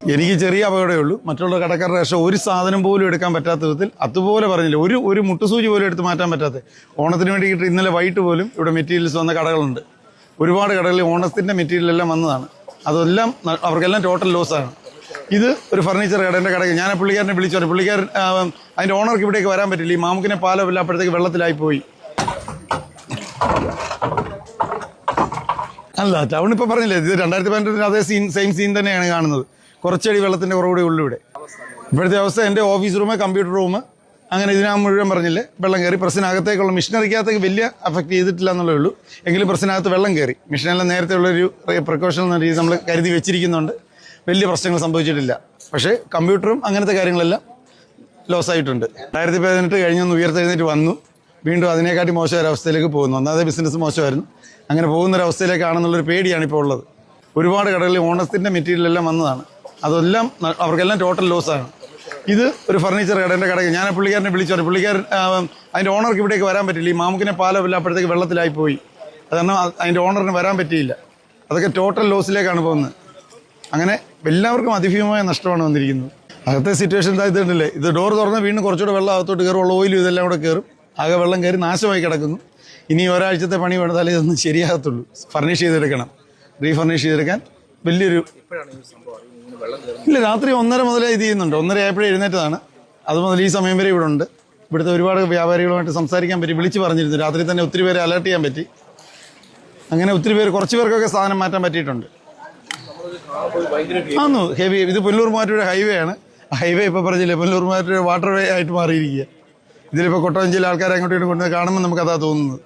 എനിക്ക് ചെറിയ അപകടമേ ഉള്ളൂ. മറ്റുള്ള കടക്കാരുടെ രക്ഷ ഒരു സാധനം പോലും എടുക്കാൻ പറ്റാത്ത വിധത്തിൽ അതുപോലെ പറഞ്ഞില്ല, ഒരു മുട്ടുസൂചി പോലും എടുത്ത് മാറ്റാൻ പറ്റാത്ത. ഓണത്തിന് വേണ്ടിയിട്ട് ഇന്നലെ വൈകിട്ട് പോലും ഇവിടെ മെറ്റീരിയൽസ് വന്ന കടകളുണ്ട്. ഒരുപാട് കടകളിൽ ഓണത്തിൻ്റെ മെറ്റീരിയലെല്ലാം വന്നതാണ്. അതെല്ലാം അവർക്കെല്ലാം ടോട്ടൽ ലോസാണ്. ഇത് ഒരു ഫർണിച്ചർ കടേൻ്റെ കടയ്ക്ക് ഞാൻ പുള്ളിക്കാരനെ വിളിച്ചു പറഞ്ഞു. പുള്ളിക്കാരൻ അതിൻ്റെ ഓണർക്ക് ഇവിടേക്ക് വരാൻ പറ്റില്ല, ഈ മാമുക്കിനെ പാലമില്ല, അപ്പോഴത്തേക്ക് വെള്ളത്തിലായി പോയി. അല്ല, ടൗൺ ഇപ്പോൾ പറഞ്ഞില്ലേ, ഇത് 2018 അതേ സെയിം സീൻ തന്നെയാണ് കാണുന്നത്. കുറച്ചടി വെള്ളത്തിൻ്റെ കുറവുകൂടെ ഉള്ളൂ ഇവിടെ. ഇപ്പോഴത്തെ അവസ്ഥ എൻ്റെ ഓഫീസ് റൂം, കമ്പ്യൂട്ടർ റൂം, അങ്ങനെ ഇതിനാ മുഴുവൻ പറഞ്ഞില്ലേ വെള്ളം കയറി. പ്രസ്സിനകത്തേക്കുള്ള മെഷീനറിക്കകത്തേക്ക് വലിയ അഫക്റ്റ് ചെയ്തിട്ടില്ല എന്നുള്ളേ ഉള്ളൂ. എങ്കിലും പ്രസ്സിനകത്ത് വെള്ളം കയറി. മെഷീനെല്ലാം നേരത്തെ ഉള്ളൊരു പ്രിക്കോഷൻ എന്ന രീതി നമ്മൾ കരുതി വെച്ചിരിക്കുന്നുണ്ട്. വലിയ പ്രശ്നങ്ങൾ സംഭവിച്ചിട്ടില്ല. പക്ഷേ കമ്പ്യൂട്ടറും അങ്ങനത്തെ കാര്യങ്ങളെല്ലാം ലോസായിട്ടുണ്ട്. 2018 കഴിഞ്ഞൊന്ന് ഉയർത്തെഴുന്നേറ്റ് വന്നു, വീണ്ടും അതിനെക്കാട്ടി മോശമൊരവസ്ഥയിലേക്ക് പോകുന്നു. ഒന്നാമത്തെ ബിസിനസ് മോശമായിരുന്നു. അങ്ങനെ പോകുന്നൊരവസ്ഥയിലേക്കാണെന്നുള്ളൊരു പേടിയാണ് ഇപ്പോൾ ഉള്ളത്. ഒരുപാട് കടകളിൽ ഓണത്തിൻ്റെ മെറ്റീരിയലെല്ലാം വന്നതാണ്. അതെല്ലാം അവർക്കെല്ലാം ടോട്ടൽ ലോസാണ്. ഇത് ഒരു ഫർണിച്ചർ കടേൻ്റെ കടയ്ക്ക് ഞാൻ പുള്ളിക്കാരനെ വിളിച്ചു പറഞ്ഞു. പുള്ളിക്കാരൻ അതിൻ്റെ ഓണർക്ക് ഇവിടേക്ക് വരാൻ പറ്റില്ല, ഈ മാമുക്കിനെ പാലമില്ല, അപ്പോഴത്തേക്ക് വെള്ളത്തിലായി പോയി. കാരണം അതിൻ്റെ ഓണറിന് വരാൻ പറ്റിയില്ല. അതൊക്കെ ടോട്ടൽ ലോസിലേക്കാണ് പോകുന്നത്. അങ്ങനെ എല്ലാവർക്കും അതിഭീമമായ നഷ്ടമാണ് വന്നിരിക്കുന്നത്. അകത്തെ സിറ്റുവേഷൻ ഇതായിട്ടുണ്ടല്ലേ, ഇത് ഡോർ തുറന്ന് വീണ്ടും കുറച്ചുകൂടെ വെള്ളം അകത്തോട്ട് കയറുള്ള ഓയിലും ഇതെല്ലാം കൂടെ കയറും. ആകെ വെള്ളം കയറി നാശമായി കിടക്കുന്നു. ഇനി ഒരാഴ്ചത്തെ പണി വേണതാലേ ഇതൊന്നും ശരിയാകത്തുള്ളൂ. ഫർണിഷ് ചെയ്തെടുക്കണം, റീഫർണിഷ് ചെയ്തെടുക്കാൻ വലിയൊരു ഇല്ല. രാത്രി 1:30 മുതലേ ഇത് ചെയ്യുന്നുണ്ട്. 1:30 ആയപ്പോഴേ എഴുന്നേറ്റതാണ്. അത് മുതൽ ഈ സമയം വരെ ഇവിടെ ഉണ്ട്. ഇവിടുത്തെ ഒരുപാട് വ്യാപാരികളുമായിട്ട് സംസാരിക്കാൻ പറ്റി, വിളിച്ച് പറഞ്ഞിരുന്നു. രാത്രി തന്നെ ഒത്തിരി പേരെ അലേർട്ട് ചെയ്യാൻ പറ്റി. അങ്ങനെ ഒത്തിരി പേര്, കുറച്ച് പേർക്കൊക്കെ സാധനം മാറ്റാൻ പറ്റിയിട്ടുണ്ട്. ആന്നു ഹെവി. ഇത് പുനലൂർ മൂവാറ്റുപുഴ ഹൈവേ ആണ്. ഹൈവേ ഇപ്പോൾ പറഞ്ഞില്ലേ, പുനലൂർ മൂവാറ്റുപുഴ വാട്ടർ വേ ആയിട്ട് മാറിയിരിക്കുക. ഇതിലിപ്പോൾ കൊട്ടവഞ്ചിയിലെ ആൾക്കാരെ അങ്ങോട്ടും ഇങ്ങോട്ടും കൊണ്ടുവന്ന് കാണുമ്പോൾ നമുക്കതാ തോന്നുന്നത്.